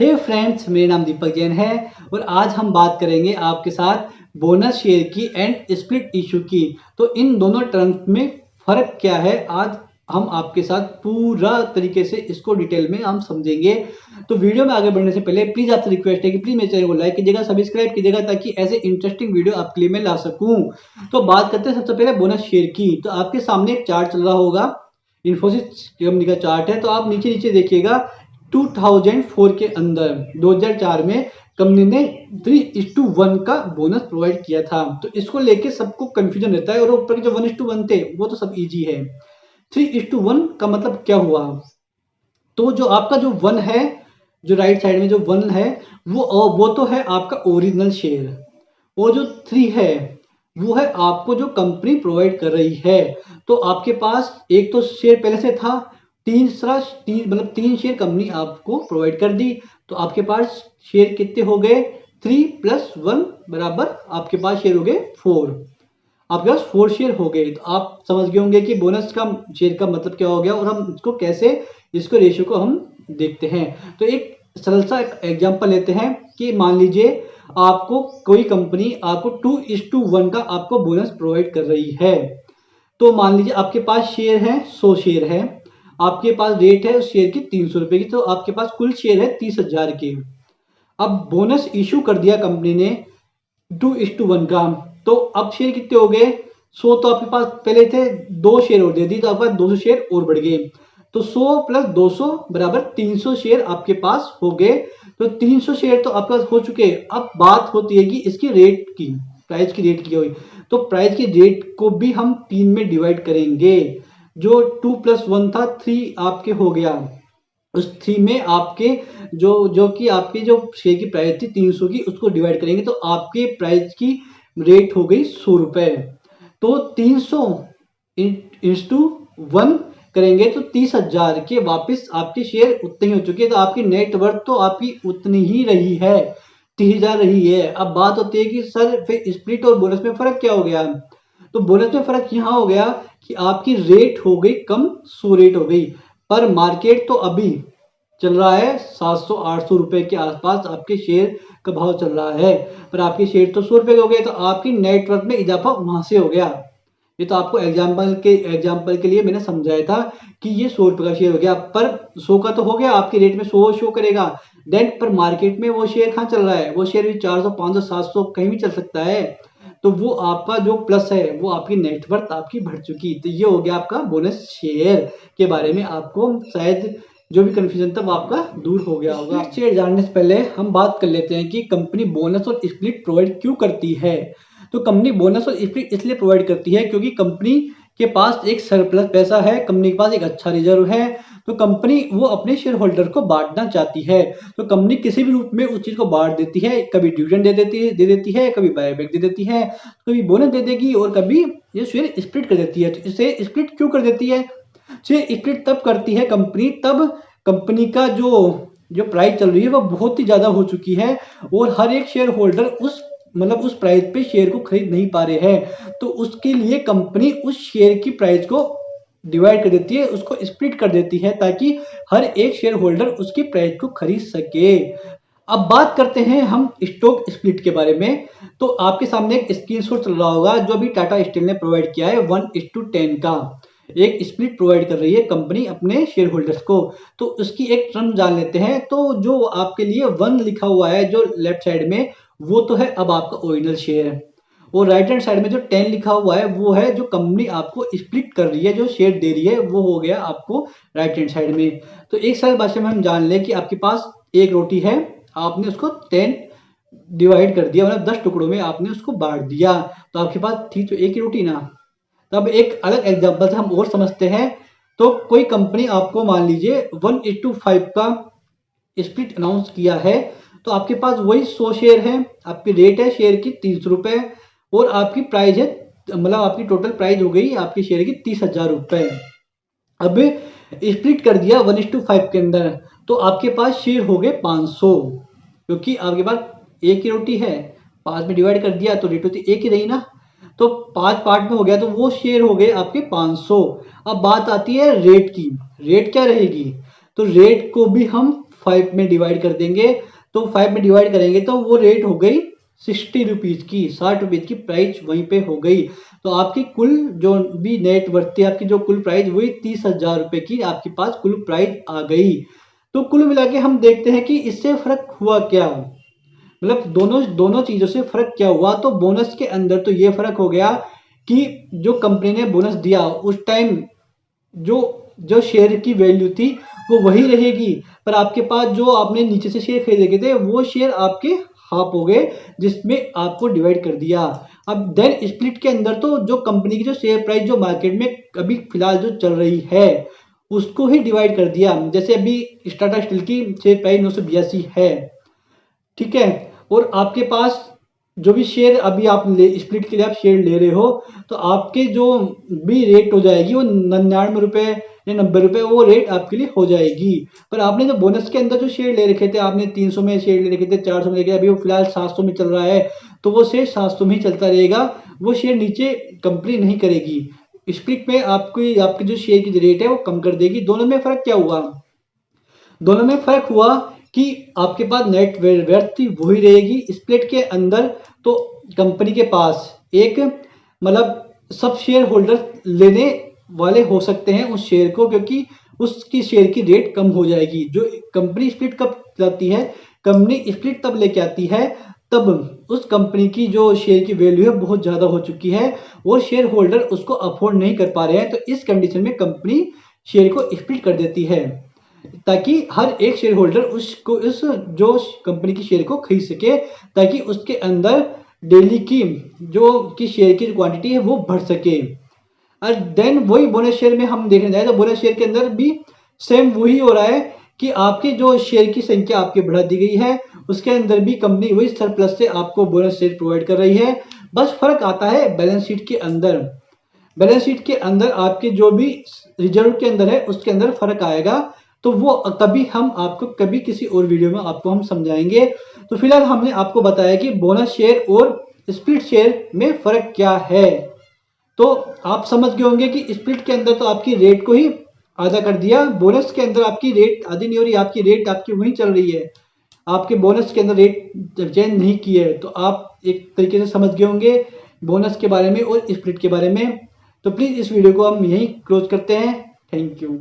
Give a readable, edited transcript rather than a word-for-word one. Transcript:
हे friends, मेरा नाम दीपक जैन है और आज हम बात करेंगे आपके साथ बोनस शेयर की एंड स्प्लिट इशू की। तो इन दोनों टर्म्स में फर्क क्या है, आज हम आपके साथ पूरा तरीके से इसको डिटेल में हम समझेंगे। तो वीडियो में आगे बढ़ने से पहले प्लीज आपसे रिक्वेस्ट है कि प्लीज मेरे चैनल को लाइक कीजिएगा, सब्सक्राइब कीजिएगा ताकि ऐसे इंटरेस्टिंग वीडियो आपके लिए मैं ला सकूं। तो बात करते हैं सबसे पहले बोनस शेयर की। तो आपके सामने एक चार्ट चल रहा होगा, इन्फोसिस कंपनी का चार्ट है। तो आप नीचे नीचे देखिएगा 2004 के अंदर 2004 में कंपनी ने 3:1 का बोनस प्रोवाइड किया था। तो इसको लेके सबको कंफ्यूजन रहता है और ऊपर के जो 1:1 थे वो तो सब इजी है। 3:1 का मतलब क्या हुआ? तो जो आपका जो 1 है, जो राइट साइड में जो 1 है वो तो है आपका ओरिजिनल शेयर, और जो 3 है वो है आपको जो कंपनी प्रोवाइड कर रही है। तो आपके पास एक तो शेयर पहले से था, मतलब 3 शेयर कंपनी आपको प्रोवाइड कर दी। तो आपके पास शेयर कितने हो गए? 3 + 1 बराबर आपके पास शेयर हो गए 4। आपके पास 4 शेयर हो गए। तो आप समझ गए होंगे कि बोनस का शेयर का मतलब क्या हो गया और हम इसको कैसे, इसको रेशियो को हम देखते हैं। तो एक सरल सा एग्जांपल लेते हैं कि मान लीजिए आपको कोई कंपनी आपको 2:1 का आपको बोनस प्रोवाइड कर रही है। तो मान लीजिए आपके पास शेयर है, 100 शेयर है, आपके पास रेट है उस शेयर की 300 रुपए की। तो आपके पास कुल शेयर है 30,000 के। अब बोनस इशू कर दिया कंपनी ने 2:1 का। तो अब शेयर कितने हो गए? 100 तो आपके पास पहले थे, 2 शेयर और दे दी तो आपके पास 200 शेयर और बढ़ गए। तो 100 + 200 बराबर 300 शेयर आपके पास हो गए। तो 300 शेयर तो आपके पास हो चुके। अब बात होती है कि इसकी रेट की, प्राइस की रेट की हुई। तो प्राइस की रेट को भी हम 3 में डिवाइड करेंगे। जो 2 + 1 था 3 आपके हो गया। उस 3 में आपके जो जो कि आपकी जो शेयर की प्राइस थी 300 की, उसको डिवाइड करेंगे तो आपके प्राइस की रेट हो गई 100 रुपए। तो 300 इंटू 1 करेंगे तो 30,000 के वापस आपके शेयर उतने ही हो चुके हैं। तो आपकी नेट वर्थ तो आपकी उतनी ही रही है, 30,000 रही है। अब बात होती है कि सर फिर स्प्लिट और बोनस में फर्क क्या हो गया? तो बोनस में फर्क यहाँ हो गया कि आपकी रेट हो गई कम, 100 रेट हो गई। पर मार्केट तो अभी चल रहा है 700-800 रुपए के आसपास आपके शेयर का भाव चल रहा है। पर आपके शेयर तो 100 रुपए के हो गए। तो आपकी नेटवर्थ में इजाफा वहां से हो गया। ये तो आपको एग्जाम्पल के लिए मैंने समझाया था कि ये 100 रुपए का शेयर हो गया। पर 100 का तो हो गया, आपकी रेट में 100 शो करेगा। देन पर मार्केट में वो शेयर कहाँ चल रहा है? वो शेयर भी 400, 500, 700 कहीं भी चल सकता है। तो वो आपका जो प्लस है वो आपकी नेटवर्थ आपकी बढ़ चुकी। तो ये हो गया आपका बोनस शेयर के बारे में। आपको शायद जो भी कंफ्यूजन था वो आपका दूर हो गया होगा। शेयर जानने से पहले हम बात कर लेते हैं कि कंपनी बोनस और स्प्लिट प्रोवाइड क्यों करती है। तो कंपनी बोनस और स्प्लिट इसलिए प्रोवाइड करती है क्योंकि कंपनी के पास एक सरप्लस पैसा है, कंपनी के पास एक अच्छा रिजर्व है। तो कंपनी वो अपने शेयर होल्डर को बांटना चाहती है। तो कंपनी किसी भी रूप में उस चीज को बांट देती है, कभी डिविडेंड दे देती है, कभी बायबैक दे देती है, कभी बोनस दे देगी और कभी ये शेयर स्प्लिट कर देती है। तो इसे स्प्लिट क्यों कर देती है? शेयर स्प्लिट तब करती है कंपनी, तब कंपनी का जो जो प्राइस चल रही है वो बहुत ही ज्यादा हो चुकी है और हर एक शेयर होल्डर उस प्राइस पे शेयर को खरीद नहीं पा रहे हैं। तो उसके लिए कंपनी उस शेयर की प्राइस को डिवाइड कर देती है, उसको स्प्लिट कर देती है ताकि हर एक शेयर होल्डर उसकी प्राइस को खरीद सके। अब बात करते हैं हम स्टॉक स्प्लिट के बारे में। तो आपके सामने एक स्क्रीनशॉट चल रहा होगा जो अभी टाटा स्टील ने प्रोवाइड किया है 1:10 का। एक स्प्लिट प्रोवाइड कर रही है कंपनी अपने शेयर होल्डर्स को। तो उसकी एक टर्म जान लेते हैं। तो जो आपके लिए 1 लिखा हुआ है जो लेफ्ट साइड में, वो तो है अब आपका ओरिजिनल शेयर। और राइट हैंड साइड में जो 10 लिखा हुआ है वो है जो कंपनी आपको स्प्लिट कर रही है, जो शेयर दे रही है, वो हो गया आपको राइट हैंड साइड में। तो एक सरल भाषा में हम जान लें कि आपके पास एक रोटी है, आपने उसको 10 डिवाइड कर दिया, मतलब 10 टुकड़ों में आपने उसको बांट दिया। तो आपके पास थी तो एक ही रोटी ना। तब एक अलग एग्जांपल से हम और समझते हैं। तो कोई कंपनी आपको मान लीजिए 1:5 का स्प्लिट अनाउंस किया है। तो आपके पास वही 100 शेयर है, आपकी रेट है शेयर की 300 रुपए और आपकी प्राइस है, मतलब आपकी टोटल प्राइस हो गई आपके शेयर की 30,000 रुपए। अब स्प्लिट कर दिया 1:5 के अंदर, तो आपके पास शेयर हो गए 500, क्योंकि आपके पास एक ही रोटी है, 5 में डिवाइड कर दिया तो रेट होती एक ही रही ना। तो 5 पार्ट में हो गया तो वो शेयर हो गए आपके 500। अब बात आती है रेट की। रेट क्या रहेगी? तो रेट को भी हम 5 में डिवाइड कर देंगे, तो 5 में डिवाइड करेंगे तो वो रेट हो गई 60 रुपीज़ की, 60 रुपीज़ की प्राइस वहीं पे हो गई। तो आपकी कुल जो भी नेट वर्थ थी, आपकी जो कुल प्राइस वही 30,000 रुपये की आपके पास कुल प्राइस आ गई। तो कुल मिला के हम देखते हैं कि इससे फ़र्क हुआ क्या, मतलब दोनों दोनों चीज़ों से फ़र्क क्या हुआ। तो बोनस के अंदर तो ये फ़र्क हो गया कि जो कंपनी ने बोनस दिया उस टाइम जो जो शेयर की वैल्यू थी वो वही रहेगी, पर आपके पास जो आपने नीचे से शेयर खरीदे थे वो शेयर आपके हाफ हो गए, जिसमें आपको डिवाइड कर दिया। अब देन स्प्लिट के अंदर तो जो कंपनी की जो शेयर प्राइस जो मार्केट में अभी फिलहाल जो चल रही है उसको ही डिवाइड कर दिया। जैसे अभी टाटा स्टील की शेयर प्राइस 982 है, ठीक है, और आपके पास जो भी शेयर अभी आप स्प्लिट के लिए आप शेयर ले रहे हो, तो आपके जो भी रेट हो जाएगी वो 99 रुपये या 90 रुपये वो रेट आपके लिए हो जाएगी। पर आपने जो बोनस के अंदर जो शेयर ले रखे थे, आपने 300 में शेयर ले रखे थे, 400 में लेके अभी वो फिलहाल 700 में चल रहा है, तो वो शेयर 700 में ही चलता रहेगा, वो शेयर नीचे कंपनी नहीं करेगी। स्प्लिट में आपकी आपकी जो शेयर की रेट है वो कम कर देगी। दोनों में फर्क क्या हुआ, दोनों में फर्क हुआ कि आपके पास नेट वर्थ थी वही रहेगी। स्प्लिट के अंदर तो कंपनी के पास एक मतलब सब शेयर होल्डर लेने वाले हो सकते हैं उस शेयर को, क्योंकि उसकी शेयर की रेट कम हो जाएगी। जो कंपनी स्प्लिट कब जाती है, कंपनी स्प्लिट तब लेके आती है तब उस कंपनी की जो शेयर की वैल्यू है बहुत ज़्यादा हो चुकी है और शेयर होल्डर उसको अफोर्ड नहीं कर पा रहे हैं। तो इस कंडीशन में कंपनी शेयर को स्प्लिट कर देती है ताकि हर एक शेयर होल्डर उसको इस जो कंपनी की शेयर को खरीद सके, ताकि उसके अंदर डेली की जो की शेयर की क्वांटिटी है वो बढ़ सके। और देन वही बोनस शेयर में हम देखने जाए तो बोनस शेयर के अंदर भी सेम वही हो रहा है कि आपकी जो शेयर की संख्या आपकी बढ़ा दी गई है, उसके अंदर भी कंपनी वही सरप्लस से आपको बोनस शेयर प्रोवाइड कर रही है। बस फर्क आता है बैलेंस शीट के अंदर। बैलेंस शीट के अंदर आपके जो भी रिजर्व के अंदर है उसके अंदर फर्क आएगा, तो वो तभी हम आपको कभी किसी और वीडियो में आपको हम समझाएंगे। तो फिलहाल हमने आपको बताया कि बोनस शेयर और स्प्लिट शेयर में फर्क क्या है। तो आप समझ गए होंगे कि स्प्लिट के अंदर तो आपकी रेट को ही आधा कर दिया, बोनस के अंदर आपकी रेट आधी नहीं हो रही, आपकी रेट आपकी वही चल रही है, आपके बोनस के अंदर रेट चेंज नहीं की है। तो आप एक तरीके से समझ गए होंगे बोनस के बारे में और स्प्लिट के बारे में। तो प्लीज़ इस वीडियो को हम यहीं क्लोज करते हैं। Thank you.